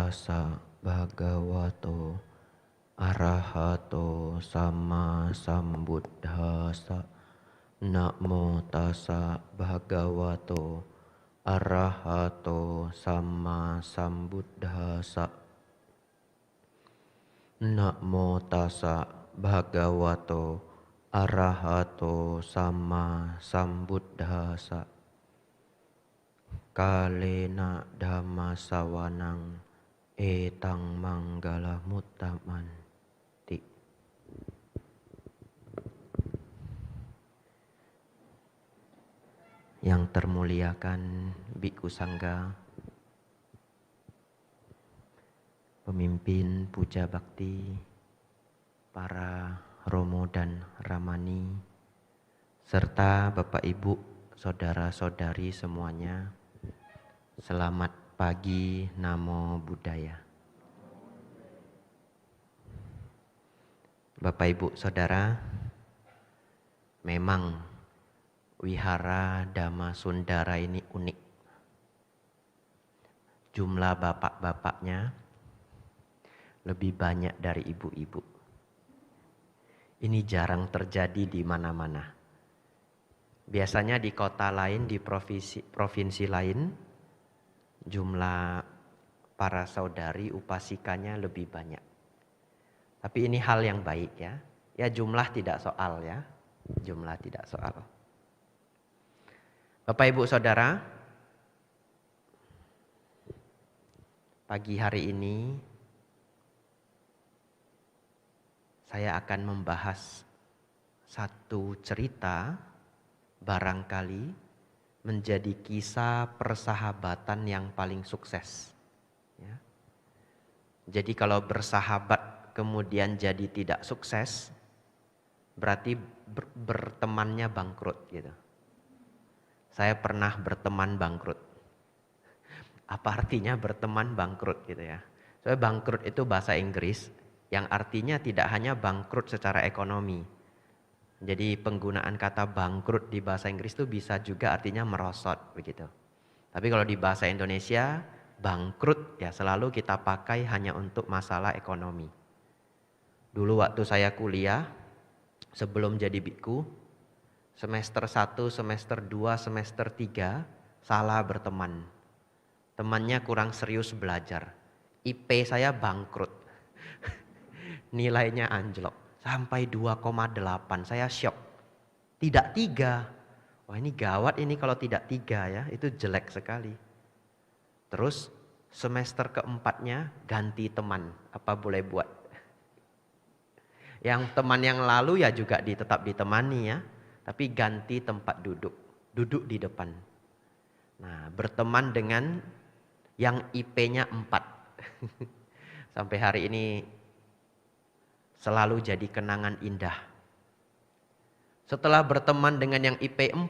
tassa bhagavato arahato sama sambuddhassa. Namo tassa bhagavato arahato sama sambuddhassa. Namo tassa bhagavato arahato sama sambuddhassa. Kalena dhamma sawanang etang manggala muttamanti. Yang termuliakan Bhikkhu Sangga, pemimpin puja bakti, para romo dan ramani, serta Bapak Ibu, saudara-saudari semuanya, selamat pagi, Namo Buddhaya. Bapak Ibu Saudara, memang Wihara Dhamma Sundara ini unik. Jumlah bapak-bapaknya lebih banyak dari ibu-ibu. Ini jarang terjadi di mana-mana. Biasanya di kota lain, di provinsi lain, jumlah para saudari upasikanya lebih banyak. Tapi ini hal yang baik ya. Ya jumlah tidak soal ya. Jumlah tidak soal. Bapak Ibu Saudara, pagi hari ini saya akan membahas satu cerita barangkali menjadi kisah persahabatan yang paling sukses. Ya. Jadi kalau bersahabat kemudian jadi tidak sukses, berarti bertemannya bangkrut gitu. Saya pernah berteman bangkrut. Apa artinya berteman bangkrut gitu ya? Soalnya bangkrut itu bahasa Inggris yang artinya tidak hanya bangkrut secara ekonomi. Jadi penggunaan kata bangkrut di bahasa Inggris itu bisa juga artinya merosot begitu. Tapi kalau di bahasa Indonesia, bangkrut ya selalu kita pakai hanya untuk masalah ekonomi. Dulu waktu saya kuliah, sebelum jadi biku, semester 1, semester 2, semester 3 salah berteman. Temannya kurang serius belajar. IP saya bangkrut. Nilainya anjlok. Sampai 2,8. Saya shock. Tidak 3. Wah ini gawat ini kalau tidak 3 ya. Itu jelek sekali. Terus semester keempatnya ganti teman. Apa boleh buat? Yang teman yang lalu ya juga tetap ditemani ya. Tapi ganti tempat duduk. Duduk di depan. Nah berteman dengan yang IP-nya 4. Sampai hari ini selalu jadi kenangan indah. Setelah berteman dengan yang IP 4,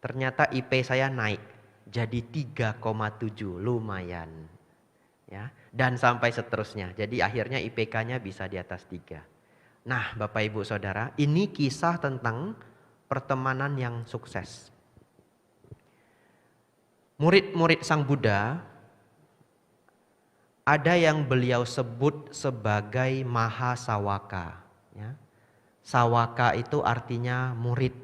ternyata IP saya naik jadi 3,7, lumayan. Ya, dan sampai seterusnya. Jadi akhirnya IPK-nya bisa di atas 3. Nah, Bapak Ibu Saudara, ini kisah tentang pertemanan yang sukses. Murid-murid Sang Buddha ada yang beliau sebut sebagai Mahasawaka. Ya. Sawaka itu artinya murid.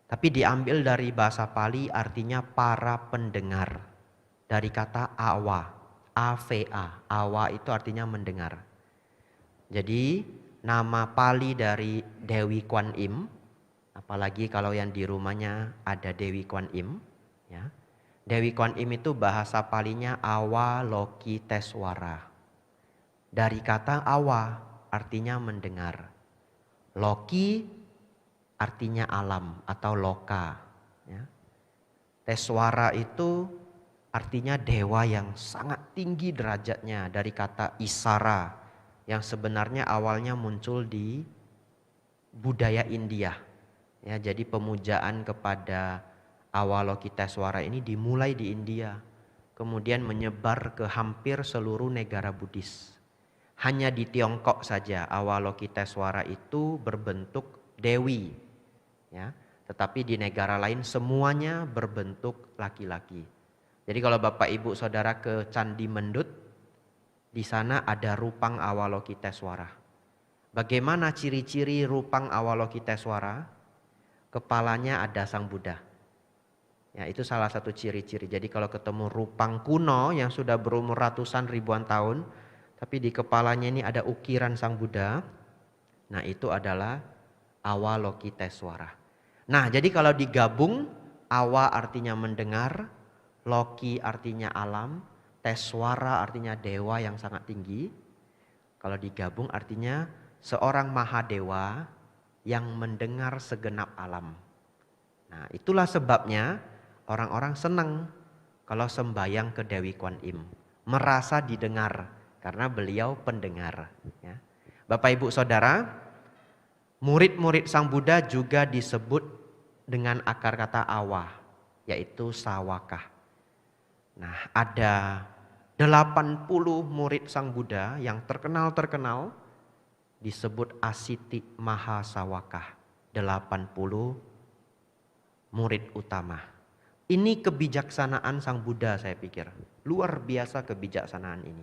Tapi diambil dari bahasa Pali artinya para pendengar. Dari kata awa. AVA. Awa itu artinya mendengar. Jadi nama Pali dari Dewi Kwan Im. Apalagi kalau yang di rumahnya ada Dewi Kwan Im. Ya. Dewi Kwan Im itu bahasa Palinya Awa Loki Teswara. Dari kata awa artinya mendengar. Loki artinya alam atau loka. Ya. Teswara itu artinya dewa yang sangat tinggi derajatnya. Dari kata Isara yang sebenarnya awalnya muncul di budaya India. Ya, jadi pemujaan kepada Avalokiteswara ini dimulai di India, kemudian menyebar ke hampir seluruh negara Buddhis. Hanya di Tiongkok saja Avalokiteswara itu berbentuk dewi, ya. Tetapi di negara lain semuanya berbentuk laki-laki. Jadi kalau Bapak Ibu Saudara ke Candi Mendut, Di sana ada Rupang Awalokiteswara. Bagaimana ciri-ciri Rupang Awalokiteswara? Kepalanya ada Sang Buddha. Ya, itu salah satu ciri-ciri. Jadi kalau ketemu Rupang kuno yang sudah berumur ratusan ribuan tahun, tapi di kepalanya ini ada ukiran Sang Buddha. Nah, itu adalah Awalokiteswara. Nah, jadi kalau digabung, Awa artinya mendengar, Loki artinya alam, Teswara artinya dewa yang sangat tinggi. Kalau digabung artinya seorang Mahadewa yang mendengar segenap alam. Nah, itulah sebabnya orang-orang senang kalau sembayang ke Dewi Kwan Im. Merasa didengar karena beliau pendengar. Ya. Bapak Ibu Saudara, murid-murid Sang Buddha juga disebut dengan akar kata awa, yaitu sawaka. Nah, ada 80 murid Sang Buddha yang terkenal disebut Asiti Mahasawaka. 80 murid utama. Ini kebijaksanaan Sang Buddha, saya pikir. Luar biasa kebijaksanaan ini.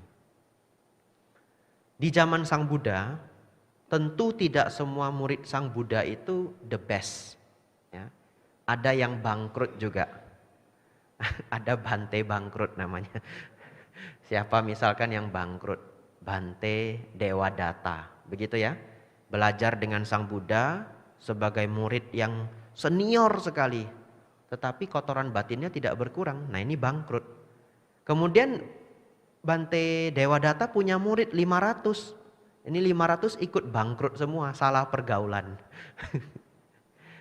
Di zaman Sang Buddha, tentu tidak semua murid Sang Buddha itu the best. Ya. Ada yang bangkrut juga. Ada Bante bangkrut namanya. Siapa misalkan yang bangkrut? Bante Dewadatta. Begitu ya. Belajar dengan Sang Buddha sebagai murid yang senior sekali. Tetapi kotoran batinnya tidak berkurang. Nah, ini bangkrut. Kemudian Bante Dewadatta punya murid 500. Ini 500 ikut bangkrut semua, salah pergaulan.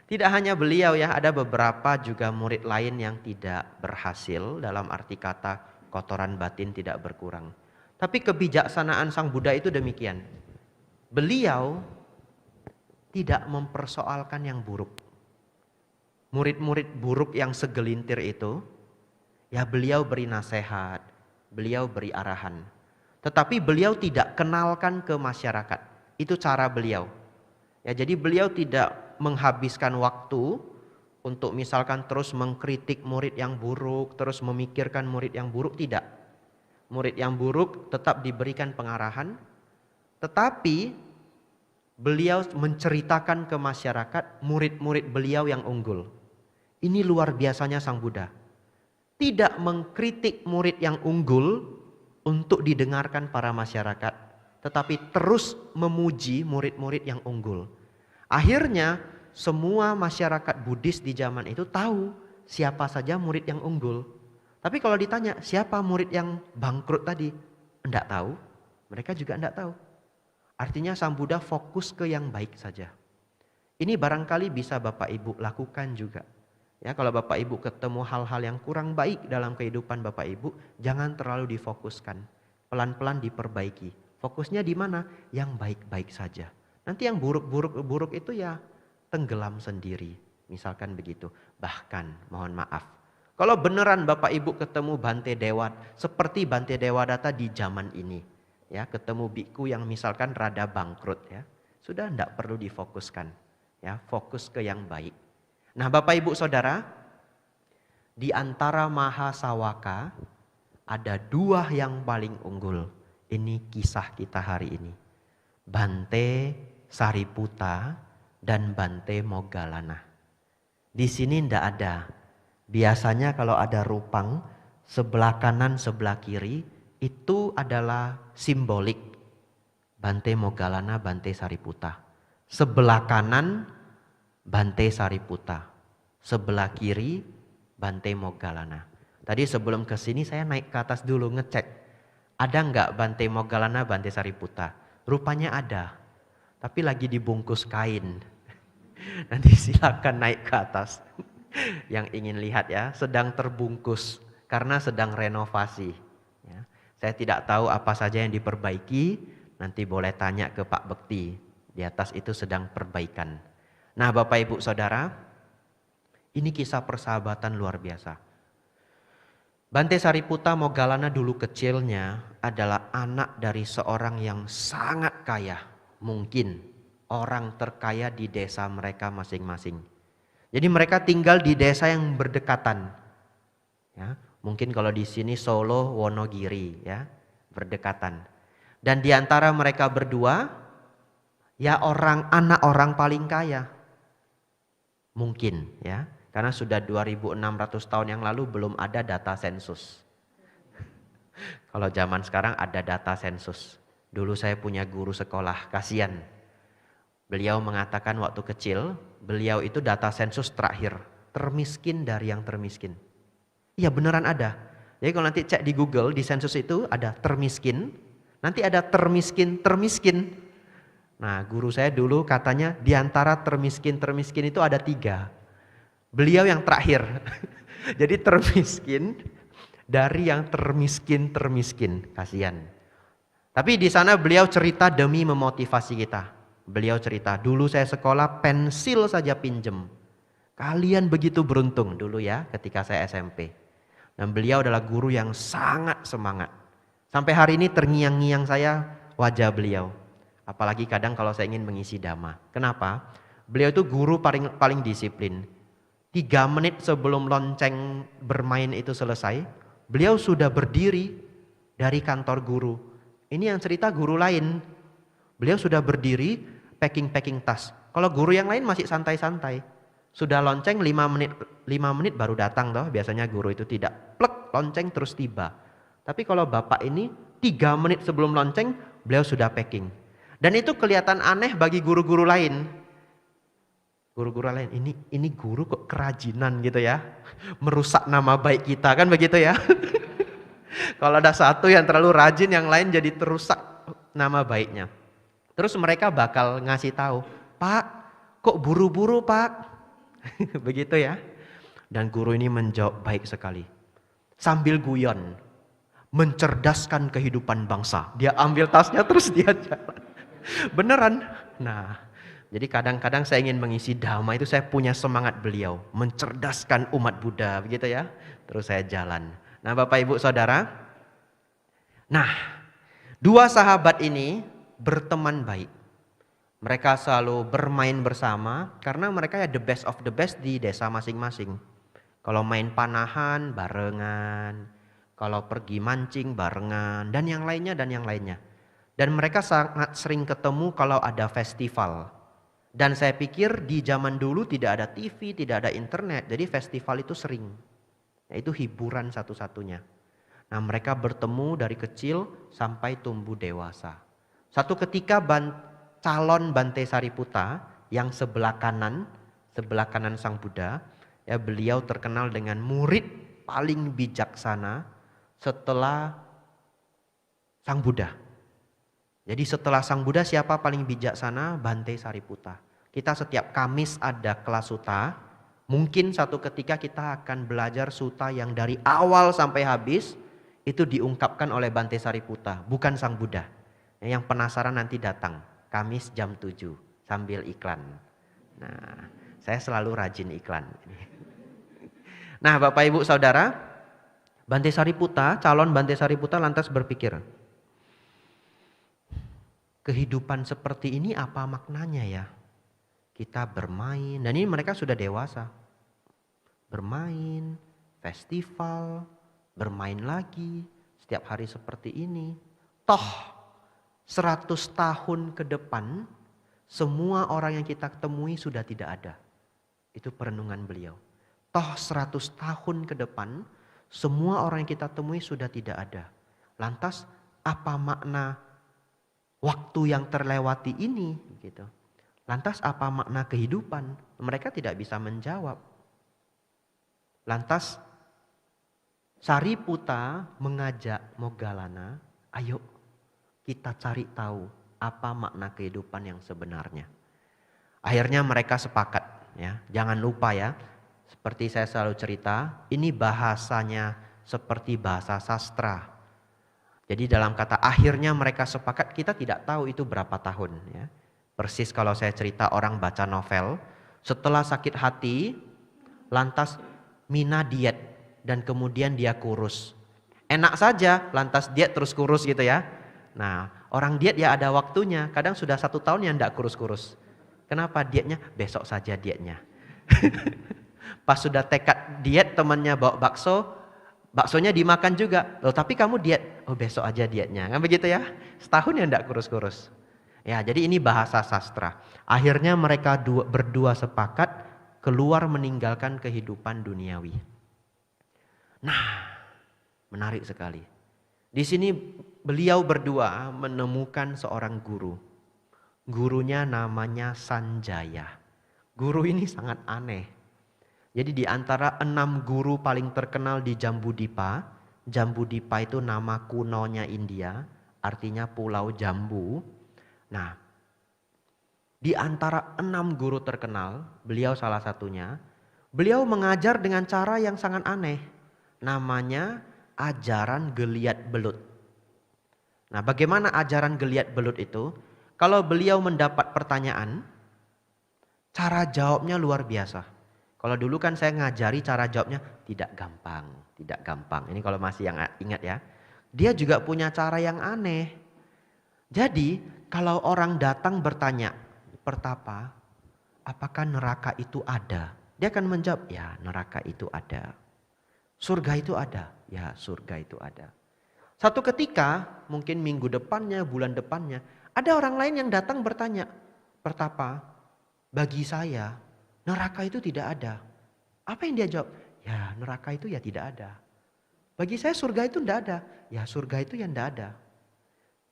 Tidak hanya beliau ya, ada beberapa juga murid lain yang tidak berhasil, dalam arti kata kotoran batin tidak berkurang. Tapi kebijaksanaan Sang Buddha itu demikian. Beliau tidak mempersoalkan yang buruk. Murid-murid buruk yang segelintir itu, ya beliau beri nasihat, beliau beri arahan. Tetapi beliau tidak kenalkan ke masyarakat. Itu cara beliau. Ya, jadi beliau tidak menghabiskan waktu untuk misalkan terus mengkritik murid yang buruk, terus memikirkan murid yang buruk, tidak. Murid yang buruk tetap diberikan pengarahan, tetapi beliau menceritakan ke masyarakat murid-murid beliau yang unggul. Ini luar biasanya Sang Buddha. Tidak mengkritik murid yang unggul untuk didengarkan para masyarakat, tetapi terus memuji murid-murid yang unggul. Akhirnya semua masyarakat Buddhis di zaman itu tahu siapa saja murid yang unggul. Tapi kalau ditanya siapa murid yang bangkrut tadi, enggak tahu. Mereka juga enggak tahu. Artinya Sang Buddha fokus ke yang baik saja. Ini barangkali bisa Bapak Ibu lakukan juga. Ya, kalau Bapak Ibu ketemu hal-hal yang kurang baik dalam kehidupan Bapak Ibu, jangan terlalu difokuskan. Pelan-pelan diperbaiki. Fokusnya di mana? Yang baik-baik saja. Nanti yang buruk itu ya tenggelam sendiri. Misalkan begitu. Bahkan mohon maaf. Kalau beneran Bapak Ibu ketemu Bante Dewat seperti Bante Dewadatta di zaman ini. Ya, ketemu biku yang misalkan rada bangkrut ya. Sudah tidak perlu difokuskan. Ya, fokus ke yang baik. Nah, Bapak Ibu Saudara, di antara Mahasawaka ada 2 yang paling unggul. Ini kisah kita hari ini. Bante Sariputta dan Bante Moggallana. Di sini tidak ada. Biasanya kalau ada Rupang, sebelah kanan, sebelah kiri, itu adalah simbolik. Bante Moggallana, Bante Sariputta. Sebelah kanan, Bante Sariputta. Sebelah kiri, Bante Moggallana. Tadi sebelum ke sini saya naik ke atas dulu ngecek. Ada enggak Bante Moggallana, Bante Sariputta? Rupanya ada. Tapi lagi dibungkus kain. Nanti silakan naik ke atas. Yang ingin lihat ya, sedang terbungkus karena sedang renovasi. Ya. Saya tidak tahu apa saja yang diperbaiki. Nanti boleh tanya ke Pak Bekti. Di atas itu sedang perbaikan. Nah, Bapak Ibu Saudara, ini kisah persahabatan luar biasa. Bante Sariputta Moggallana dulu kecilnya adalah anak dari seorang yang sangat kaya. Mungkin orang terkaya di desa mereka masing-masing. Jadi mereka tinggal di desa yang berdekatan. Ya, mungkin kalau di sini Solo, Wonogiri ya, berdekatan. Dan di antara mereka berdua, ya anak orang paling kaya. Mungkin ya, karena sudah 2600 tahun yang lalu belum ada data sensus. Kalau zaman sekarang ada data sensus. Dulu saya punya guru sekolah, kasihan. Beliau mengatakan waktu kecil, beliau itu data sensus terakhir, termiskin dari yang termiskin. Iya beneran ada. Jadi kalau nanti cek di Google, di sensus itu ada termiskin, nanti ada termiskin. Nah guru saya dulu katanya di antara termiskin itu ada 3. Beliau yang terakhir. Jadi termiskin dari yang termiskin. Kasihan. Tapi di sana beliau cerita demi memotivasi kita. Beliau cerita, dulu saya sekolah pensil saja pinjem. Kalian begitu beruntung dulu ya ketika saya SMP. Dan beliau adalah guru yang sangat semangat. Sampai hari ini terngiang-ngiang saya wajah beliau. Apalagi kadang kalau saya ingin mengisi dhamma. Kenapa? Beliau itu guru paling disiplin. 3 menit sebelum lonceng bermain itu selesai, beliau sudah berdiri dari kantor guru. Ini yang cerita guru lain. Beliau sudah berdiri packing tas. Kalau guru yang lain masih santai-santai. Sudah lonceng 5 menit baru datang toh. Biasanya guru itu tidak plek lonceng terus tiba. Tapi kalau bapak ini 3 menit sebelum lonceng beliau sudah packing. Dan itu kelihatan aneh bagi guru-guru lain. Guru-guru lain, ini guru kok kerajinan gitu ya. Merusak nama baik kita kan begitu ya. Kalau ada satu yang terlalu rajin, yang lain jadi terusak nama baiknya. Terus mereka bakal ngasih tahu, Pak, kok buru-buru Pak? Begitu ya. Dan guru ini menjawab baik sekali. Sambil guyon, mencerdaskan kehidupan bangsa. Dia ambil tasnya terus dia jalan. Beneran. Nah, jadi kadang-kadang saya ingin mengisi dhamma itu saya punya semangat beliau. Mencerdaskan umat Buddha, begitu ya. Terus saya jalan. Nah Bapak Ibu Saudara. Nah, 2 sahabat ini berteman baik. Mereka selalu bermain bersama karena mereka ya the best of the best di desa masing-masing. Kalau main panahan barengan, kalau pergi mancing barengan, dan yang lainnya. Dan mereka sangat sering ketemu kalau ada festival. Dan saya pikir di zaman dulu tidak ada TV, tidak ada internet, jadi festival itu sering. Itu hiburan satu-satunya. Nah mereka bertemu dari kecil sampai tumbuh dewasa. Satu ketika calon Bante Sariputta yang sebelah kanan Sang Buddha, ya beliau terkenal dengan murid paling bijaksana setelah Sang Buddha. Jadi setelah Sang Buddha siapa paling bijaksana? Bante Sariputta. Kita setiap Kamis ada kelas sutta. Mungkin satu ketika kita akan belajar sutta yang dari awal sampai habis itu diungkapkan oleh Bante Sariputta, bukan Sang Buddha. Yang penasaran nanti datang Kamis jam 7 sambil iklan. Nah, saya selalu rajin iklan. Nah, Bapak Ibu Saudara, Bante Sariputta, calon Bante Sariputta lantas berpikir, kehidupan seperti ini apa maknanya ya? Kita bermain, dan ini mereka sudah dewasa. Bermain, festival, bermain lagi, setiap hari seperti ini. Toh 100 tahun ke depan, semua orang yang kita temui sudah tidak ada. Itu perenungan beliau. Toh 100 tahun ke depan, semua orang yang kita temui sudah tidak ada. Lantas apa makna waktu yang terlewati ini? Gitu. Lantas apa makna kehidupan? Mereka tidak bisa menjawab. Lantas Sariputta mengajak Moggallana, ayo kita cari tahu apa makna kehidupan yang sebenarnya. Akhirnya mereka sepakat, ya. Jangan lupa ya, seperti saya selalu cerita, ini bahasanya seperti bahasa sastra. Jadi dalam kata akhirnya mereka sepakat, kita tidak tahu itu berapa tahun. Ya. Persis kalau saya cerita orang baca novel, setelah sakit hati, lantas Mina diet dan kemudian dia kurus. Enak saja, lantas diet terus kurus gitu ya. Nah orang diet ya ada waktunya, kadang sudah 1 tahun yang tidak kurus-kurus. Kenapa dietnya? Besok saja dietnya. Pas sudah tekad diet temannya bawa bakso, baksonya dimakan juga. Loh tapi kamu diet, oh besok aja dietnya. Kan begitu ya, setahun ya enggak kurus-kurus. Ya jadi ini bahasa sastra. Akhirnya mereka berdua sepakat keluar meninggalkan kehidupan duniawi. Nah, menarik sekali. Di sini beliau berdua menemukan seorang guru. Gurunya namanya Sanjaya. Guru ini sangat aneh. Jadi di antara 6 guru paling terkenal di Jambudipa. Jambudipa itu nama kunonya India. Artinya pulau jambu. Nah, di antara 6 guru terkenal, beliau salah satunya. Beliau mengajar dengan cara yang sangat aneh. Namanya ajaran geliat belut. Nah, bagaimana ajaran geliat belut itu? Kalau beliau mendapat pertanyaan, cara jawabnya luar biasa. Kalau dulu kan saya ngajari cara jawabnya tidak gampang, tidak gampang. Ini kalau masih yang ingat ya. Dia juga punya cara yang aneh. Jadi, kalau orang datang bertanya, "Pertapa, apakah neraka itu ada?" Dia akan menjawab, "Ya, neraka itu ada." "Surga itu ada?" "Ya, surga itu ada." Satu ketika, mungkin minggu depannya, bulan depannya, ada orang lain yang datang bertanya, "Pertapa, bagi saya neraka itu tidak ada." Apa yang dia jawab? "Ya, neraka itu ya tidak ada." "Bagi saya surga itu tidak ada." "Ya, surga itu yang tidak ada."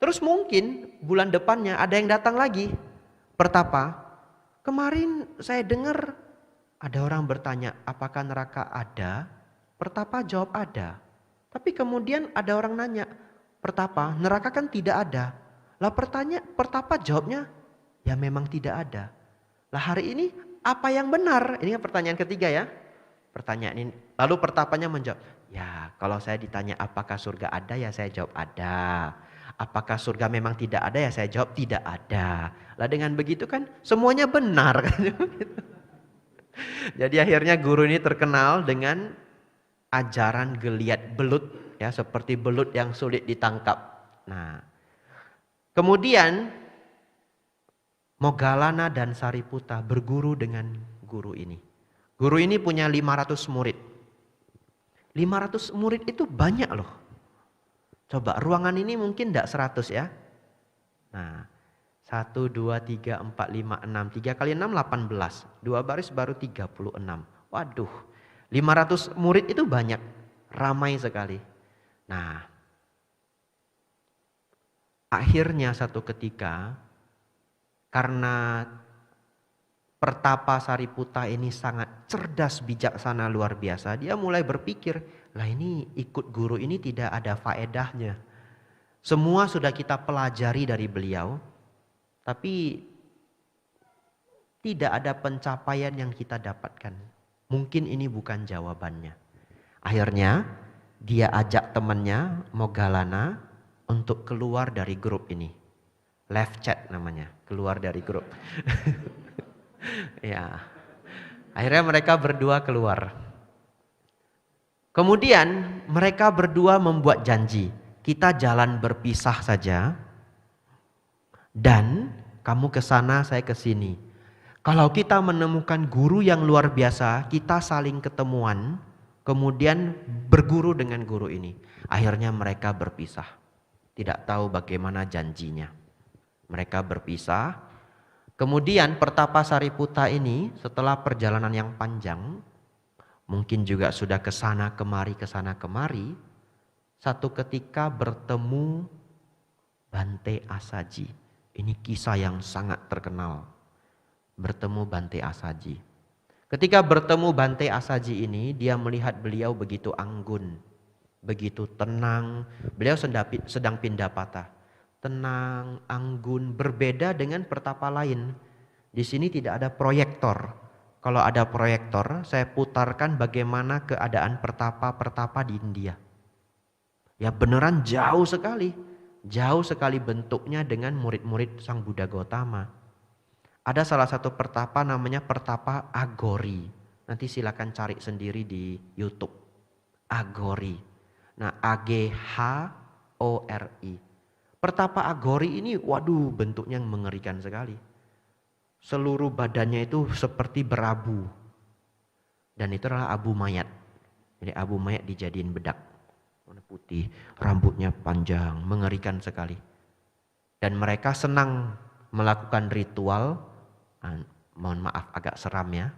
Terus mungkin bulan depannya ada yang datang lagi. "Pertapa, kemarin saya dengar ada orang bertanya apakah neraka ada?" Pertapa jawab ada. Tapi kemudian ada orang nanya, "Pertapa, neraka kan tidak ada." Lah Pertapa jawabnya, "Ya memang tidak ada." Lah hari ini apa yang benar? Ini kan pertanyaan ketiga ya. Pertanyaan ini. Lalu Pertapanya menjawab, "Ya kalau saya ditanya apakah surga ada ya saya jawab ada. Apakah surga memang tidak ada ya saya jawab tidak ada." Lah dengan begitu kan semuanya benar. Jadi akhirnya guru ini terkenal dengan ajaran geliat belut ya, seperti belut yang sulit ditangkap. Nah, kemudian Moggallana dan Sariputta berguru dengan guru ini. Guru ini punya 500 murid. 500 murid itu banyak loh. Coba ruangan ini mungkin tidak 100 ya. Nah, 1, 2, 3, 4, 5, 6. 3 kali 6, 18. 2 baris baru 36. Waduh, 500 murid itu banyak. Ramai sekali. Nah, akhirnya satu ketika, karena Pertapa Sariputta ini sangat cerdas, bijaksana, luar biasa. Dia mulai berpikir, lah ini ikut guru ini tidak ada faedahnya. Semua sudah kita pelajari dari beliau, tapi tidak ada pencapaian yang kita dapatkan. Mungkin ini bukan jawabannya. Akhirnya dia ajak temannya Moggallana untuk keluar dari grup ini. Left chat namanya, keluar dari grup. Ya. Akhirnya mereka berdua keluar. Kemudian mereka berdua membuat janji, kita jalan berpisah saja. Dan kamu ke sana, saya ke sini. Kalau kita menemukan guru yang luar biasa, kita saling ketemuan, kemudian berguru dengan guru ini. Akhirnya mereka berpisah. Tidak tahu bagaimana janjinya. Mereka berpisah. Kemudian Pertapa Sariputta ini setelah perjalanan yang panjang, mungkin juga sudah ke sana kemari, satu ketika bertemu Bante Asaji. Ini kisah yang sangat terkenal. Bertemu Bante Asaji. Ketika bertemu Bante Asaji ini, dia melihat beliau begitu anggun, begitu tenang. Beliau sedang pindapata. Tenang, anggun, berbeda dengan pertapa lain. Di sini tidak ada proyektor. Kalau ada proyektor, saya putarkan bagaimana keadaan pertapa-pertapa di India. Ya beneran jauh sekali. Jauh sekali bentuknya dengan murid-murid Sang Buddha Gautama. Ada salah satu pertapa namanya Pertapa Agori. Nanti silakan cari sendiri di YouTube. Agori. Nah, Agori. Pertapa Agori ini, waduh, bentuknya mengerikan sekali. Seluruh badannya itu seperti berabu. Dan itu adalah abu mayat. Jadi abu mayat dijadiin bedak. warna putih, rambutnya panjang, mengerikan sekali. Dan mereka senang melakukan ritual, mohon maaf agak seram ya,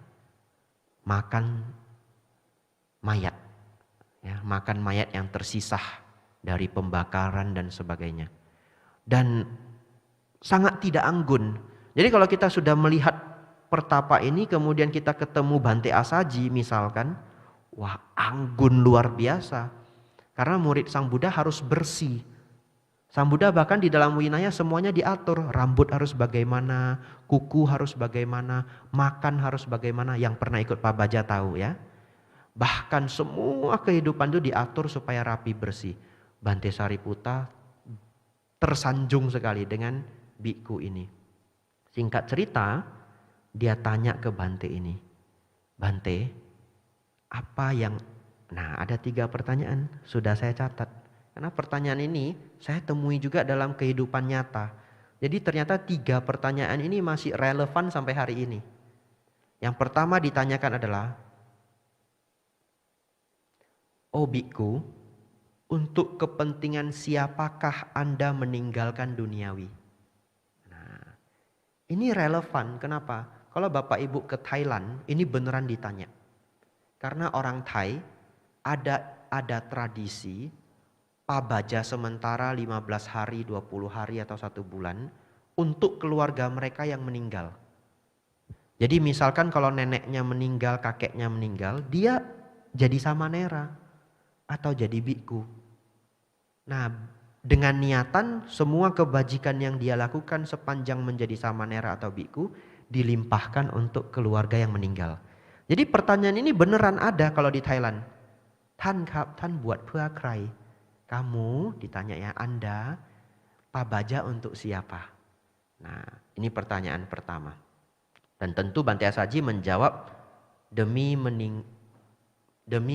makan mayat. Ya, makan mayat yang tersisa dari pembakaran dan sebagainya. Dan sangat tidak anggun. Jadi kalau kita sudah melihat pertapa ini, kemudian kita ketemu Bante Asaji misalkan, wah anggun luar biasa. Karena murid Sang Buddha harus bersih. Sang Buddha bahkan di dalam Winaya semuanya diatur. Rambut harus bagaimana, kuku harus bagaimana, makan harus bagaimana. Yang pernah ikut Pak Baja tahu ya. Bahkan semua kehidupan itu diatur supaya rapi bersih. Bante Sariputta tersanjung sekali dengan biku ini. Singkat cerita, dia tanya ke Bante ini. Bante, apa yang... Nah, ada 3 pertanyaan, sudah saya catat. Karena pertanyaan ini saya temui juga dalam kehidupan nyata. Jadi ternyata 3 pertanyaan ini masih relevan sampai hari ini. Yang pertama ditanyakan adalah, oh biku, untuk kepentingan siapakah Anda meninggalkan duniawi? Nah, ini relevan. Kenapa? Kalau Bapak Ibu ke Thailand, ini beneran ditanya. Karena orang Thai ada tradisi pabaja sementara 15 hari, 20 hari atau 1 bulan untuk keluarga mereka yang meninggal. Jadi misalkan kalau neneknya meninggal, kakeknya meninggal, dia jadi samanera atau jadi biku. Nah, dengan niatan semua kebajikan yang dia lakukan sepanjang menjadi samanera atau biku dilimpahkan untuk keluarga yang meninggal. Jadi pertanyaan ini beneran ada kalau di Thailand. Tan kap, tan buat พื่อใคร? Kamu ditanya ya, Anda pabaja untuk siapa? Nah, ini pertanyaan pertama. Dan tentu Bante Asaji menjawab demi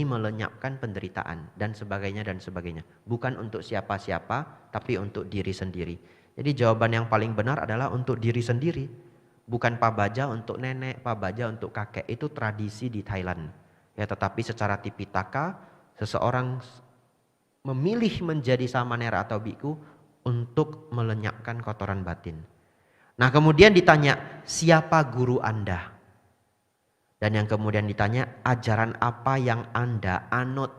melenyapkan penderitaan dan sebagainya dan sebagainya. Bukan untuk siapa-siapa, tapi untuk diri sendiri. Jadi jawaban yang paling benar adalah untuk diri sendiri. Bukan pabaja untuk nenek, pabaja untuk kakek. Itu tradisi di Thailand. Ya, tetapi secara tipitaka seseorang memilih menjadi samanera atau biku untuk melenyapkan kotoran batin. Nah, kemudian ditanya, siapa guru Anda? Dan yang kemudian ditanya, ajaran apa yang Anda anut?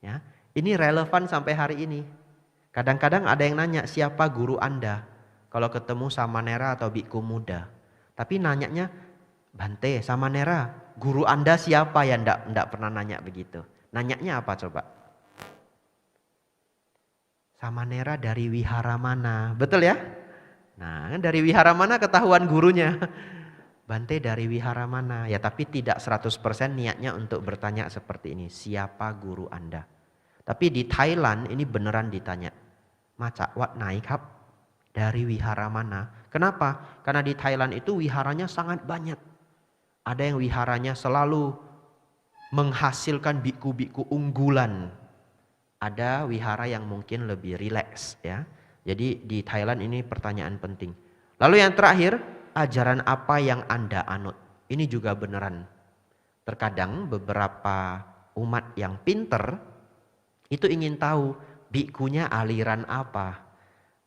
Ya, ini relevan sampai hari ini. Kadang-kadang ada yang nanya, siapa guru Anda? Kalau ketemu samanera atau biku muda. Tapi nanyanya, Bante, samanera, guru Anda siapa? Ya enggak pernah nanya begitu. Nanyanya apa coba? Samanera dari wihara mana? Betul ya? Nah, dari wihara mana ketahuan gurunya? Bante dari wihara mana? Ya tapi tidak 100% niatnya untuk bertanya seperti ini. Siapa guru Anda? Tapi di Thailand ini beneran ditanya. Maca wat nai kap? Dari wihara mana? Kenapa? Karena di Thailand itu wiharanya sangat banyak. Ada yang wiharanya selalu menghasilkan biku-biku unggulan. Ada wihara yang mungkin lebih rileks ya. Jadi di Thailand ini pertanyaan penting. Lalu yang terakhir, ajaran apa yang Anda anut? Ini juga beneran. Terkadang beberapa umat yang pinter itu ingin tahu bikunya aliran apa.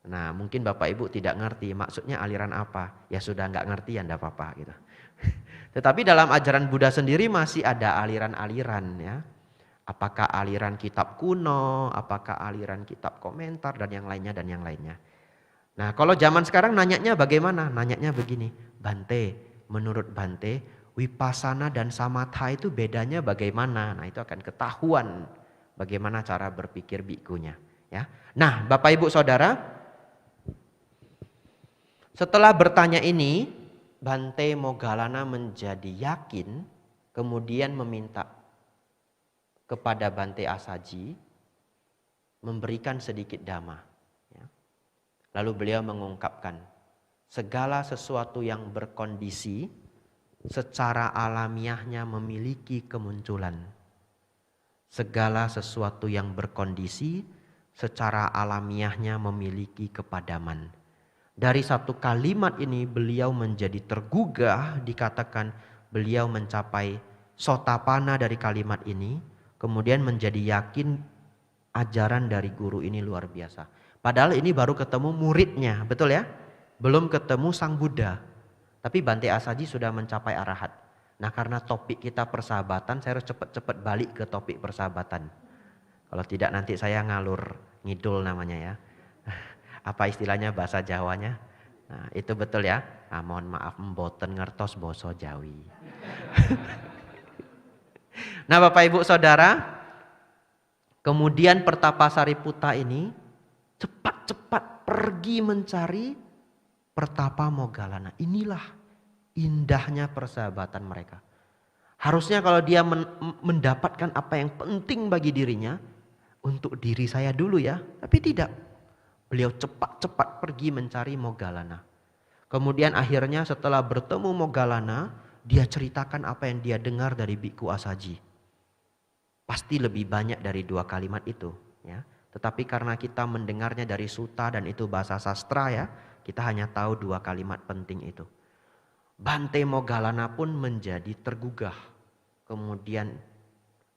Nah mungkin Bapak Ibu tidak ngerti maksudnya aliran apa. Ya sudah nggak ngerti ya enggak apa-apa gitu. Tetapi dalam ajaran Buddha sendiri masih ada aliran-aliran ya. Apakah aliran kitab kuno, apakah aliran kitab komentar dan yang lainnya dan yang lainnya. Nah kalau zaman sekarang nanyanya bagaimana? Nanyanya begini, Bante, menurut Bante Vipassana dan Samatha itu bedanya bagaimana? Nah itu akan ketahuan bagaimana cara berpikir bikunya. Ya. Nah Bapak Ibu Saudara, setelah bertanya ini Bante Moggallana menjadi yakin, kemudian meminta kepada Bante Asaji memberikan sedikit dhamma. Ya. Lalu beliau mengungkapkan, segala sesuatu yang berkondisi secara alamiahnya memiliki kemunculan. Segala sesuatu yang berkondisi secara alamiahnya memiliki kepadaman. Dari satu kalimat ini beliau menjadi tergugah, dikatakan beliau mencapai sotapana dari kalimat ini. Kemudian menjadi yakin Ajaran dari guru ini luar biasa. Padahal ini baru ketemu muridnya, betul ya? Belum ketemu Sang Buddha. Tapi Bante Asaji sudah mencapai arahat. Nah karena topik kita persahabatan, saya harus cepat-cepat balik ke topik persahabatan. Kalau tidak nanti saya ngalur ngidul namanya ya. Apa istilahnya bahasa Jawanya? Nah itu betul ya. Nah, mohon maaf mboten ngertos basa Jawi. Nah Bapak Ibu Saudara, kemudian Pertapa Sariputta ini cepat-cepat pergi mencari Pertapa Moggallana. Inilah indahnya persahabatan mereka. Harusnya kalau dia mendapatkan apa yang penting bagi dirinya, untuk diri saya dulu ya. Tapi tidak. Beliau cepat-cepat pergi mencari Moggallana. Kemudian akhirnya setelah bertemu Moggallana, dia ceritakan apa yang dia dengar dari Biku Asaji. Pasti lebih banyak dari 2 kalimat itu. Ya. Tetapi karena kita mendengarnya dari suta dan itu bahasa sastra ya, kita hanya tahu 2 kalimat penting itu. Bante Moggallana pun menjadi tergugah. Kemudian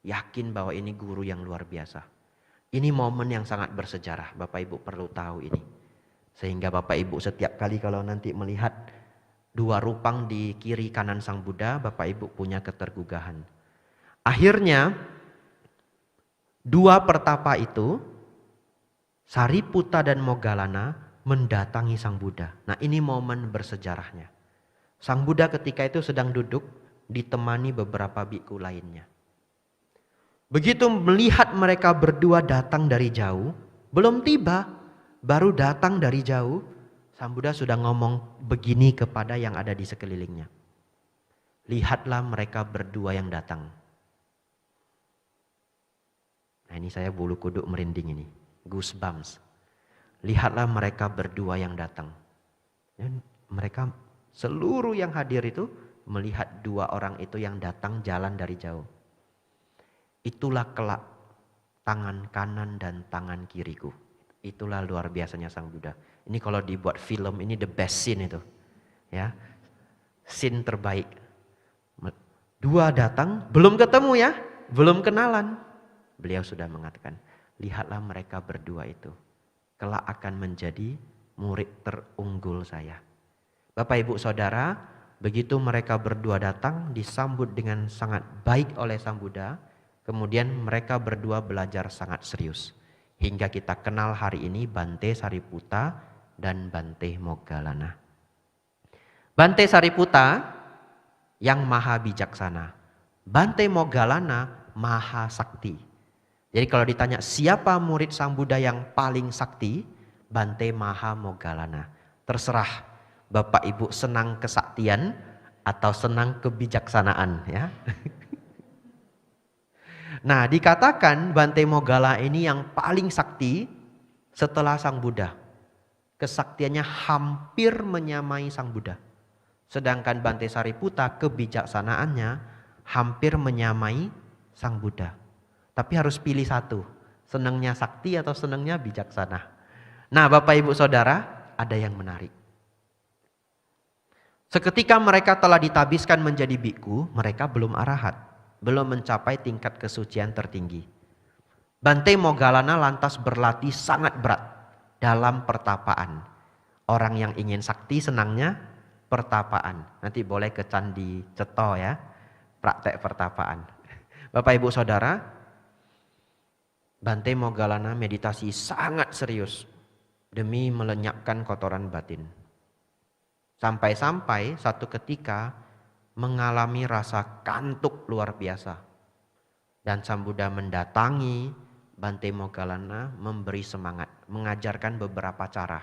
yakin bahwa ini guru yang luar biasa. Ini momen yang sangat bersejarah. Bapak Ibu perlu tahu ini. Sehingga Bapak Ibu setiap kali kalau nanti melihat 2 rupang di kiri kanan Sang Buddha, Bapak Ibu punya ketergugahan. Akhirnya 2 pertapa itu, Sariputta dan Moggallana mendatangi Sang Buddha. Nah ini momen bersejarahnya. Sang Buddha ketika itu sedang duduk ditemani beberapa biku lainnya. Begitu melihat mereka berdua datang dari jauh, belum tiba, baru datang dari jauh, Sang Buddha sudah ngomong begini kepada yang ada di sekelilingnya. Lihatlah mereka berdua yang datang. Nah ini saya bulu kuduk merinding ini, goosebumps. Lihatlah mereka berdua yang datang. Dan mereka seluruh yang hadir itu melihat 2 orang itu yang datang jalan dari jauh. Itulah kelak tangan kanan dan tangan kiriku. Itulah luar biasanya Sang Buddha. Ini kalau dibuat film ini the best scene itu. Ya. Scene terbaik. 2 datang, belum ketemu ya, belum kenalan. Beliau sudah mengatakan, lihatlah mereka berdua itu. Kelak akan menjadi murid terunggul saya. Bapak Ibu Saudara, begitu mereka berdua datang disambut dengan sangat baik oleh Sang Buddha. Kemudian mereka berdua belajar sangat serius. Hingga kita kenal hari ini Bante Sariputta dan Bante Moggallana. Bante Sariputta yang maha bijaksana. Bante Moggallana maha sakti. Jadi kalau ditanya siapa murid Sang Buddha yang paling sakti? Bante Maha Moggallana. Terserah Bapak Ibu senang kesaktian atau senang kebijaksanaan ya. Nah dikatakan Bante Moggallana ini yang paling sakti setelah Sang Buddha. Kesaktiannya hampir menyamai Sang Buddha. Sedangkan Bante Sariputta kebijaksanaannya hampir menyamai Sang Buddha. Tapi harus pilih satu. Senangnya sakti atau senangnya bijaksana. Nah Bapak Ibu Saudara ada yang menarik. Seketika mereka telah ditabiskan menjadi biku, mereka belum arahat. Belum mencapai tingkat kesucian tertinggi. Bante Moggallana lantas berlatih sangat berat dalam pertapaan. Orang yang ingin sakti senangnya pertapaan. Nanti boleh ke Candi Ceto ya, praktek pertapaan. Bapak Ibu Saudara, Bante Moggallana meditasi sangat serius demi melenyapkan kotoran batin. Sampai-sampai satu ketika mengalami rasa kantuk luar biasa. Dan Sang Buddha mendatangi Bante Moggallana memberi semangat, mengajarkan beberapa cara.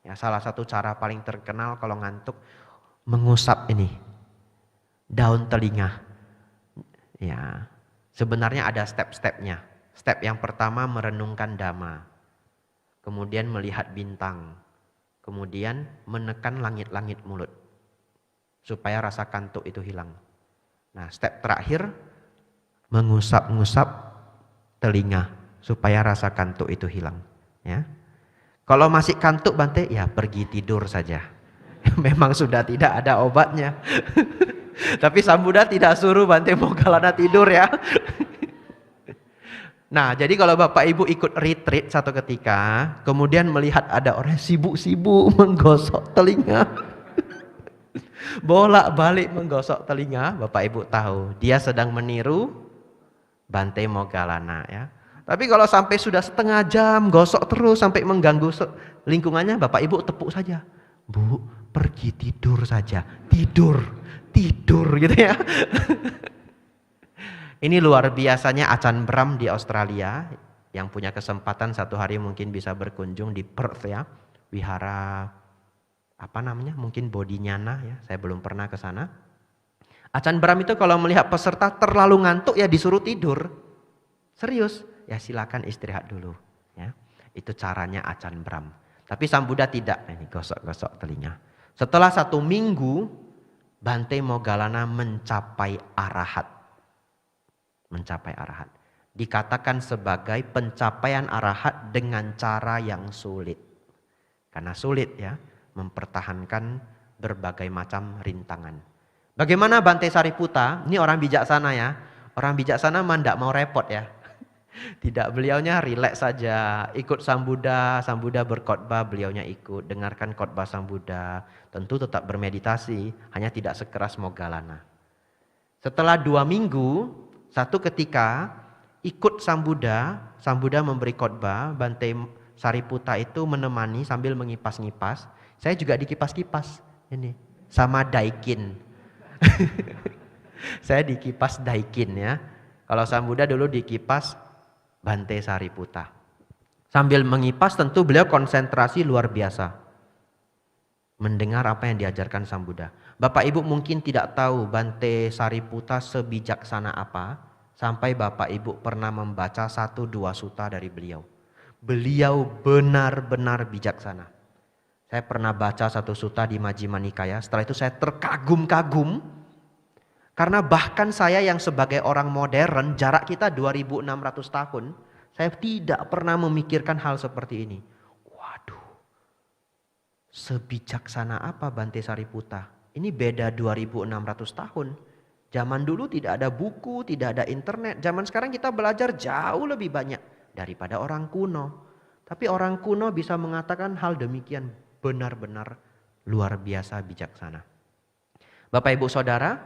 Ya, salah satu cara paling terkenal kalau ngantuk mengusap ini daun telinga. Ya, sebenarnya ada step-stepnya. Step yang pertama merenungkan Dhamma. Kemudian melihat bintang. Kemudian menekan langit-langit mulut. Supaya rasa kantuk itu hilang. Nah step terakhir mengusap-ngusap telinga supaya rasa kantuk itu hilang. Ya. Kalau masih kantuk Bante, ya pergi tidur saja. Memang sudah tidak ada obatnya. Tapi Sang Buddha tidak suruh Bante Moggallana tidur ya. Nah, jadi kalau Bapak Ibu ikut retreat satu ketika, kemudian melihat ada orang sibuk-sibuk menggosok telinga, bolak-balik menggosok telinga, Bapak Ibu tahu dia sedang meniru Bante Moggallana ya. Tapi kalau sampai sudah setengah jam gosok terus sampai mengganggu lingkungannya, Bapak Ibu tepuk saja. Bu, pergi tidur saja. Tidur gitu ya. Ini luar biasanya Ajahn Brahm di Australia, yang punya kesempatan satu hari mungkin bisa berkunjung di Perth ya. Wihara apa namanya? Mungkin Bodhinyana ya. Saya belum pernah ke sana. Ajahn Brahm itu kalau melihat peserta terlalu ngantuk ya disuruh tidur. Serius, ya silakan istirahat dulu ya. Itu caranya Ajahn Brahm. Tapi Sang Buddha tidak, ini gosok-gosok telinga. Setelah 1 minggu Bante Moggallana mencapai arahat. Dikatakan sebagai pencapaian arahat dengan cara yang sulit. Karena sulit ya, mempertahankan berbagai macam rintangan. Bagaimana Bante Sariputta? Ini orang bijaksana ya. Orang bijaksana mah tidak mau repot ya. Tidak, beliaunya rileks saja, ikut Sang Buddha berkhotbah, beliaunya ikut, dengarkan khotbah Sang Buddha. Tentu tetap bermeditasi, hanya tidak sekeras Moggallana. Setelah 2 minggu, satu ketika ikut Sang Buddha memberi khotbah, Bante Sariputta itu menemani sambil mengipas-ngipas. Saya juga dikipas-kipas ini sama Daikin. Saya dikipas Daikin ya. Kalau Sang Buddha dulu dikipas Bante Sariputta. Sambil mengipas tentu beliau konsentrasi luar biasa. Mendengar apa yang diajarkan Sang Buddha. Bapak Ibu mungkin tidak tahu Bante Sariputta sebijaksana apa. Sampai Bapak Ibu pernah membaca 1-2 sutta dari beliau. Beliau benar-benar bijaksana. Saya pernah baca 1 sutta di Majjhima Nikaya. Setelah itu saya terkagum-kagum. Karena bahkan saya yang sebagai orang modern, jarak kita 2600 tahun, saya tidak pernah memikirkan hal seperti ini. Waduh, sebijaksana apa Bante Sariputta? Ini beda 2600 tahun. Zaman dulu tidak ada buku, tidak ada internet. Zaman sekarang kita belajar jauh lebih banyak daripada orang kuno. Tapi orang kuno bisa mengatakan hal demikian, benar-benar luar biasa bijaksana. Bapak Ibu Saudara,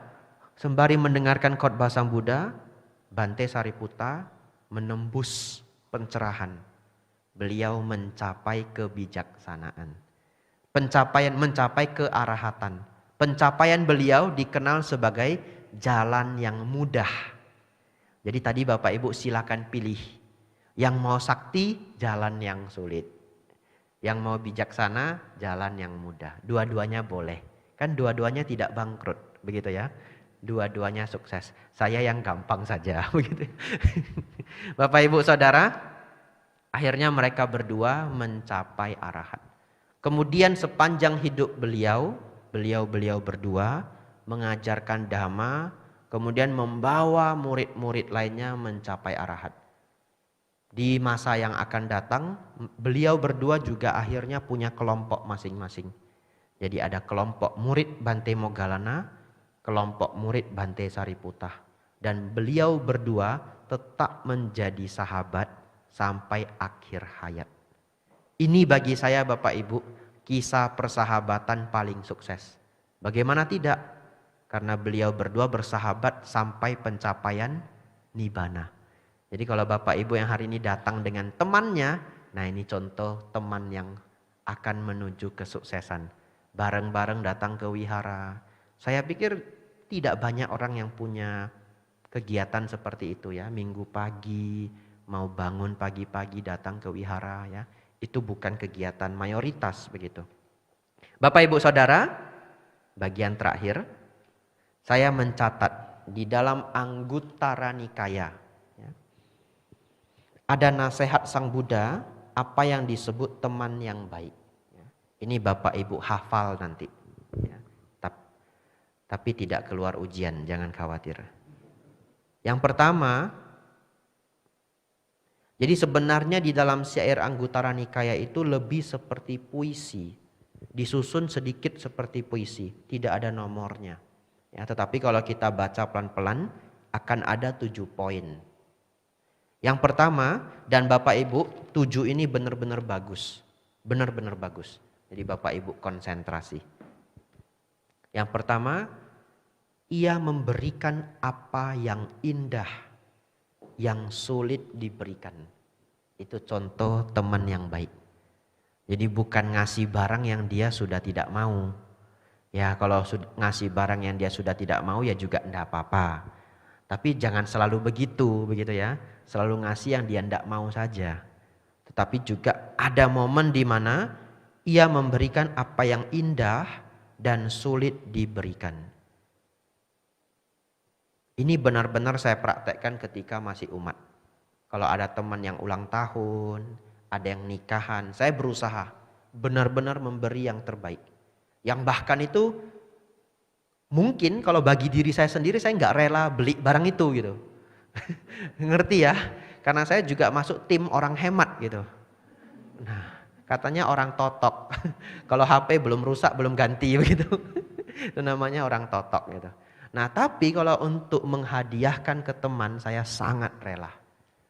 sembari mendengarkan khotbah Sang Buddha, Bante Sariputta menembus pencerahan. Beliau mencapai kebijaksanaan. Mencapai kearahatan. Pencapaian beliau dikenal sebagai jalan yang mudah. Jadi tadi Bapak Ibu silakan pilih. Yang mau sakti, jalan yang sulit. Yang mau bijaksana, jalan yang mudah. Dua-duanya boleh. Kan dua-duanya tidak bangkrut, begitu ya. Dua-duanya sukses. Saya yang gampang saja, begitu. Bapak Ibu Saudara, akhirnya mereka berdua mencapai arahat. Kemudian sepanjang hidup beliau berdua mengajarkan dhamma, kemudian membawa murid-murid lainnya mencapai arahat. Di masa yang akan datang, beliau berdua juga akhirnya punya kelompok masing-masing. Jadi ada kelompok murid Bante Moggallana, kelompok murid Bante Sariputta. Dan beliau berdua tetap menjadi sahabat sampai akhir hayat. Ini bagi saya Bapak Ibu, kisah persahabatan paling sukses. Bagaimana tidak? Karena beliau berdua bersahabat sampai pencapaian nibbana. Jadi kalau Bapak Ibu yang hari ini datang dengan temannya, nah ini contoh teman yang akan menuju kesuksesan. Bareng-bareng datang ke wihara. Saya pikir tidak banyak orang yang punya kegiatan seperti itu ya. Minggu pagi mau bangun pagi-pagi datang ke wihara ya. Itu bukan kegiatan mayoritas begitu. Bapak Ibu Saudara, bagian terakhir saya mencatat di dalam Anguttara Nikaya ya, ada nasihat Sang Buddha apa yang disebut teman yang baik. Ya. Ini Bapak Ibu hafal nanti. Ya. Tapi tidak keluar ujian, jangan khawatir. Yang pertama, jadi sebenarnya di dalam syair Anguttara Nikaya itu lebih seperti puisi. Disusun sedikit seperti puisi, tidak ada nomornya. Ya, tetapi kalau kita baca pelan-pelan akan ada 7 poin. Yang pertama, dan Bapak Ibu, 7 ini benar-benar bagus. Benar-benar bagus. Jadi Bapak Ibu konsentrasi. Yang pertama, ia memberikan apa yang indah, yang sulit diberikan. Itu contoh teman yang baik. Jadi bukan ngasih barang yang dia sudah tidak mau. Ya kalau ngasih barang yang dia sudah tidak mau ya juga enggak apa-apa. Tapi jangan selalu begitu ya. Selalu ngasih yang dia enggak mau saja. Tetapi juga ada momen di mana ia memberikan apa yang indah dan sulit diberikan. Ini benar-benar saya praktekkan ketika masih umat. Kalau ada teman yang ulang tahun, ada yang nikahan, saya berusaha benar-benar memberi yang terbaik. Yang bahkan itu mungkin kalau bagi diri saya sendiri saya nggak rela beli barang itu gitu. Ngerti ya? Karena saya juga masuk tim orang hemat gitu. Nah, katanya orang totok. Kalau HP belum rusak belum ganti begitu. Itu namanya orang totok gitu. Nah, tapi kalau untuk menghadiahkan ke teman saya sangat rela.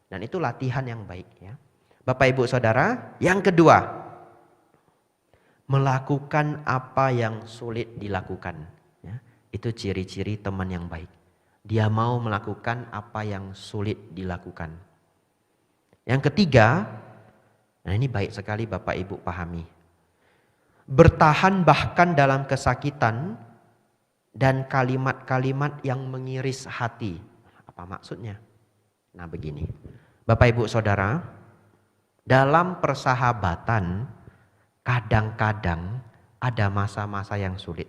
Dan itu latihan yang baik ya. Bapak Ibu Saudara, yang kedua, melakukan apa yang sulit dilakukan. Ya, itu ciri-ciri teman yang baik. Dia mau melakukan apa yang sulit dilakukan. Yang ketiga, nah ini baik sekali Bapak Ibu pahami. Bertahan bahkan dalam kesakitan dan kalimat-kalimat yang mengiris hati. Apa maksudnya? Nah begini, Bapak Ibu Saudara, dalam persahabatan kadang-kadang ada masa-masa yang sulit.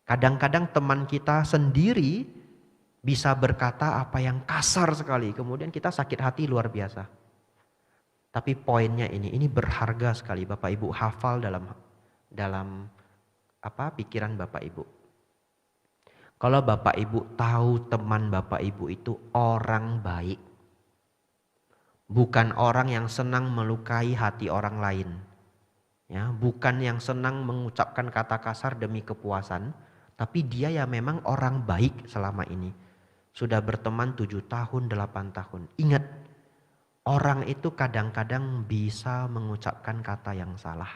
Kadang-kadang teman kita sendiri bisa berkata apa yang kasar sekali, kemudian kita sakit hati luar biasa. Tapi poinnya ini berharga sekali Bapak Ibu hafal dalam pikiran Bapak Ibu. Kalau Bapak Ibu tahu teman Bapak Ibu itu orang baik, bukan orang yang senang melukai hati orang lain, ya, bukan yang senang mengucapkan kata kasar demi kepuasan, tapi dia ya memang orang baik selama ini. Sudah berteman 7 tahun, 8 tahun. Ingat, orang itu kadang-kadang bisa mengucapkan kata yang salah.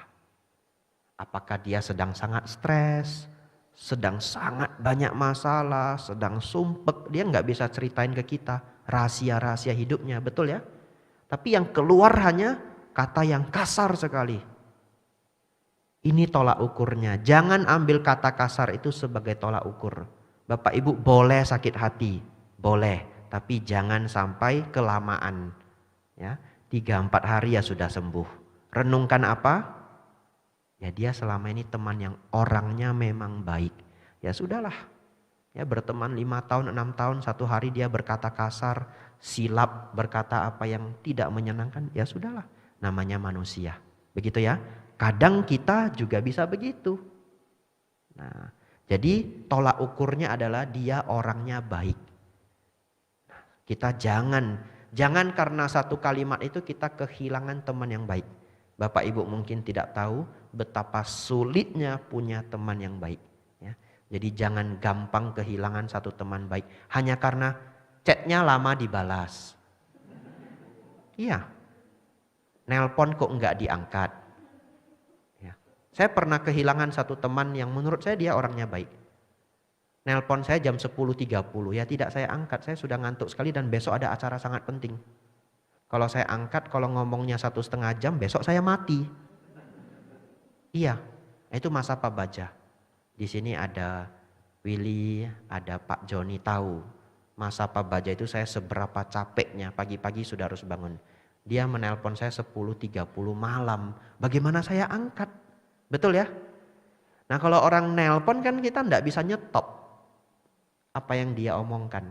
Apakah dia sedang sangat stres, sedang sangat banyak masalah, sedang sumpek, dia nggak bisa ceritain ke kita rahasia-rahasia hidupnya, betul ya? Tapi yang keluar hanya kata yang kasar sekali. Ini tolak ukurnya. Jangan ambil kata kasar itu sebagai tolak ukur. Bapak Ibu boleh sakit hati, boleh, tapi jangan sampai kelamaan. Ya, 3-4 hari ya sudah sembuh. Renungkan apa? Ya dia selama ini teman yang orangnya memang baik. Ya sudahlah. Ya berteman 5 tahun, 6 tahun, 1 hari dia berkata kasar, silap, berkata apa yang tidak menyenangkan. Ya sudahlah, namanya manusia. Begitu ya. Kadang kita juga bisa begitu. Nah, jadi tolak ukurnya adalah dia orangnya baik. Kita jangan karena satu kalimat itu kita kehilangan teman yang baik. Bapak Ibu mungkin tidak tahu betapa sulitnya punya teman yang baik. Ya. Jadi jangan gampang kehilangan satu teman baik hanya karena chatnya lama dibalas. Iya, nelpon kok enggak diangkat. Ya. Saya pernah kehilangan satu teman yang menurut saya dia orangnya baik. Nelpon saya jam 10.30, ya tidak saya angkat, saya sudah ngantuk sekali dan besok ada acara sangat penting. Kalau saya angkat, kalau ngomongnya 1,5 jam, besok saya mati. Iya, itu masa Pak Baja. Di sini ada Willy, ada Pak Joni tahu. Masa Pak Baja itu saya seberapa capeknya, pagi-pagi sudah harus bangun. Dia menelpon saya 10.30 malam, bagaimana saya angkat? Betul ya? Nah kalau orang nelpon kan kita tidak bisa nyetop apa yang dia omongkan.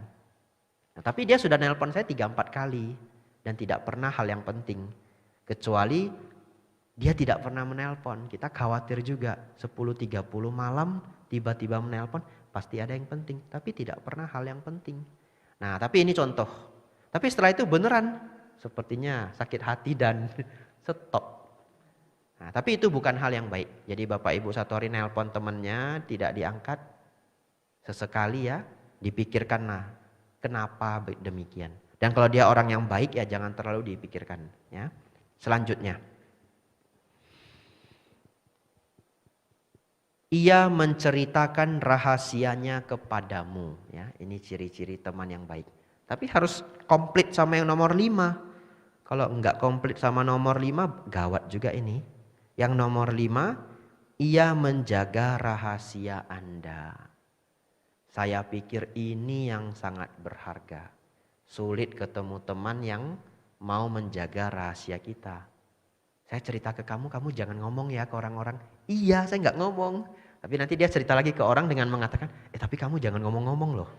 Nah, tapi dia sudah nelpon saya 3-4 kali. Dan tidak pernah hal yang penting. Kecuali dia tidak pernah menelpon. Kita khawatir juga 10.30 malam tiba-tiba menelpon. Pasti ada yang penting. Tapi tidak pernah hal yang penting. Nah tapi ini contoh. Tapi setelah itu beneran. Sepertinya sakit hati dan stop. Nah tapi itu bukan hal yang baik. Jadi Bapak Ibu satu hari nelpon temannya tidak diangkat. Sesekali ya dipikirkanlah kenapa demikian. Dan kalau dia orang yang baik ya jangan terlalu dipikirkan. Ya. Selanjutnya. Ia menceritakan rahasianya kepadamu. Ya, ini ciri-ciri teman yang baik. Tapi harus komplit sama yang nomor 5. Kalau enggak komplit sama nomor 5, gawat juga ini. Yang nomor 5, ia menjaga rahasia Anda. Saya pikir ini yang sangat berharga. Sulit ketemu teman yang mau menjaga rahasia kita. Saya cerita ke kamu, kamu jangan ngomong ya ke orang-orang. Iya, saya nggak ngomong. Tapi nanti dia cerita lagi ke orang dengan mengatakan, tapi kamu jangan ngomong-ngomong loh.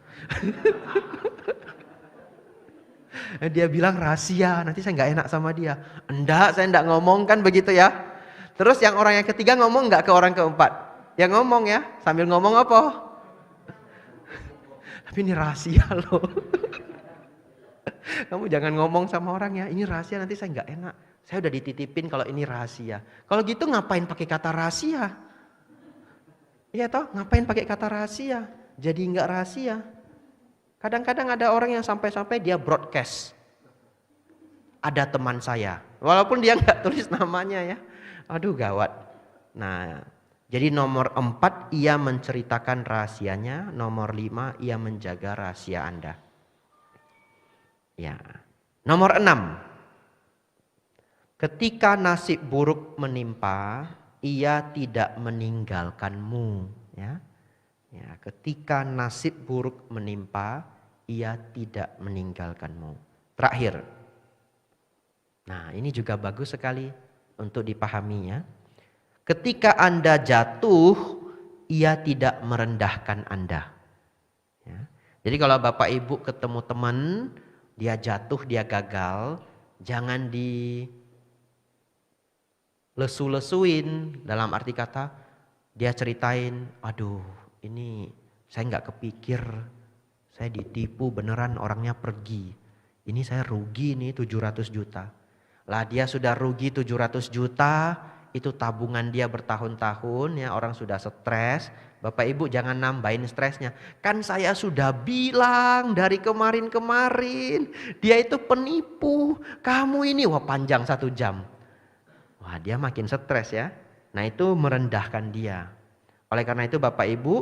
Dia bilang rahasia, nanti saya nggak enak sama dia. Enggak, saya nggak ngomong kan begitu ya. Terus yang orang yang ketiga ngomong nggak ke orang keempat? Yang ngomong ya, sambil ngomong apa? Tapi ini rahasia loh. Kamu jangan ngomong sama orang ya, ini rahasia nanti saya nggak enak. Saya udah dititipin kalau ini rahasia. Kalau gitu ngapain pakai kata rahasia? Iya toh, ngapain pakai kata rahasia? Jadi nggak rahasia. Kadang-kadang ada orang yang sampai-sampai dia broadcast. Ada teman saya, walaupun dia nggak tulis namanya ya. Aduh gawat. Nah, jadi nomor 4 ia menceritakan rahasianya, nomor 5 ia menjaga rahasia Anda. Ya. Nomor 6. Ketika nasib buruk menimpa, ia tidak meninggalkanmu. Ya. Ya, ketika nasib buruk menimpa, ia tidak meninggalkanmu. Terakhir. Nah, ini juga bagus sekali untuk dipahami ya. Ketika Anda jatuh, ia tidak merendahkan Anda. Ya. Jadi kalau Bapak Ibu ketemu teman, dia jatuh, dia gagal, jangan lesu-lesuin, dalam arti kata dia ceritain, aduh ini saya nggak kepikir, saya ditipu beneran orangnya pergi, ini saya rugi nih 700 juta. Lah dia sudah rugi 700 juta, itu tabungan dia bertahun-tahun ya, orang sudah stres. Bapak Ibu jangan nambahin stresnya. Kan saya sudah bilang dari kemarin-kemarin, dia itu penipu, kamu ini wah panjang 1 jam. Wah dia makin stres ya. Nah itu merendahkan dia. Oleh karena itu Bapak Ibu,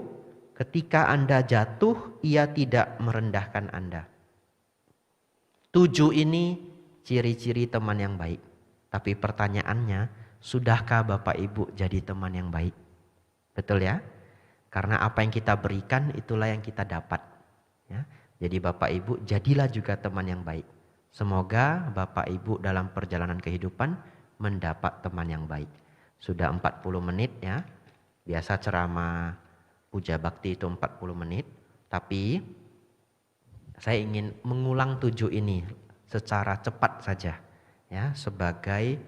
ketika Anda jatuh, ia tidak merendahkan Anda. 7 ini ciri-ciri teman yang baik. Tapi pertanyaannya, sudahkah Bapak Ibu jadi teman yang baik? Betul ya? Karena apa yang kita berikan itulah yang kita dapat. Ya. Jadi Bapak Ibu jadilah juga teman yang baik. Semoga Bapak Ibu dalam perjalanan kehidupan mendapat teman yang baik. Sudah 40 menit ya. Biasa ceramah puja bakti itu 40 menit. Tapi saya ingin mengulang 7 ini secara cepat saja. Ya, sebagai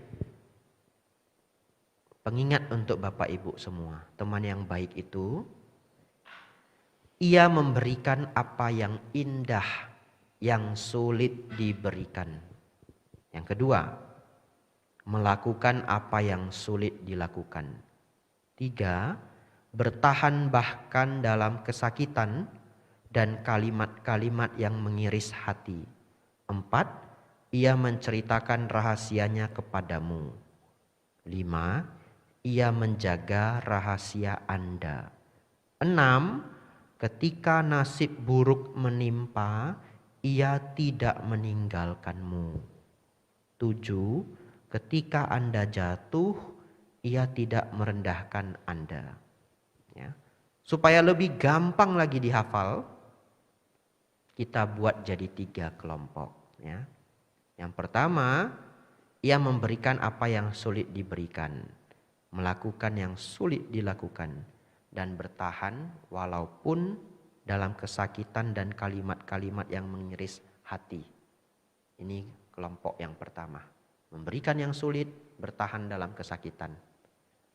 pengingat untuk Bapak Ibu semua. Teman yang baik itu, ia memberikan apa yang indah, yang sulit diberikan. Yang kedua, melakukan apa yang sulit dilakukan. 3, bertahan bahkan dalam kesakitan dan kalimat-kalimat yang mengiris hati. 4, ia menceritakan rahasianya kepadamu. 5, ia menjaga rahasia Anda. 6, ketika nasib buruk menimpa, ia tidak meninggalkanmu. 7, ketika Anda jatuh, ia tidak merendahkan Anda. Ya. Supaya lebih gampang lagi dihafal, kita buat jadi 3 kelompok. Ya. Yang pertama, ia memberikan apa yang sulit diberikan, melakukan yang sulit dilakukan, dan bertahan walaupun dalam kesakitan dan kalimat-kalimat yang mengiris hati. Ini kelompok yang pertama. Memberikan yang sulit, bertahan dalam kesakitan.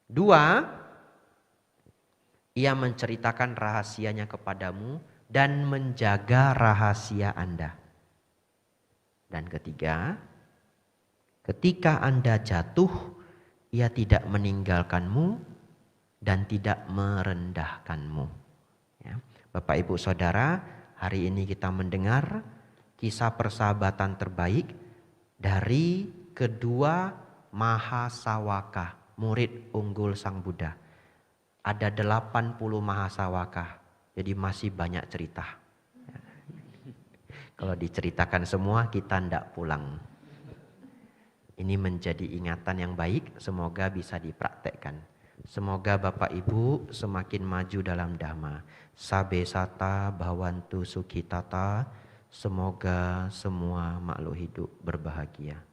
2, ia menceritakan rahasianya kepadamu dan menjaga rahasia Anda. Dan ketiga, ketika Anda jatuh, ia tidak meninggalkanmu dan tidak merendahkanmu. Ya. Bapak Ibu Saudara, hari ini kita mendengar kisah persahabatan terbaik dari kedua mahasawaka, murid unggul Sang Buddha. Ada 80 mahasawaka, jadi masih banyak cerita. Kalau diceritakan semua kita ndak pulang. Ini menjadi ingatan yang baik, semoga bisa dipraktekkan. Semoga Bapak Ibu semakin maju dalam Dhamma. Sabe sata bhavantu sukhitata. Semoga semua makhluk hidup berbahagia.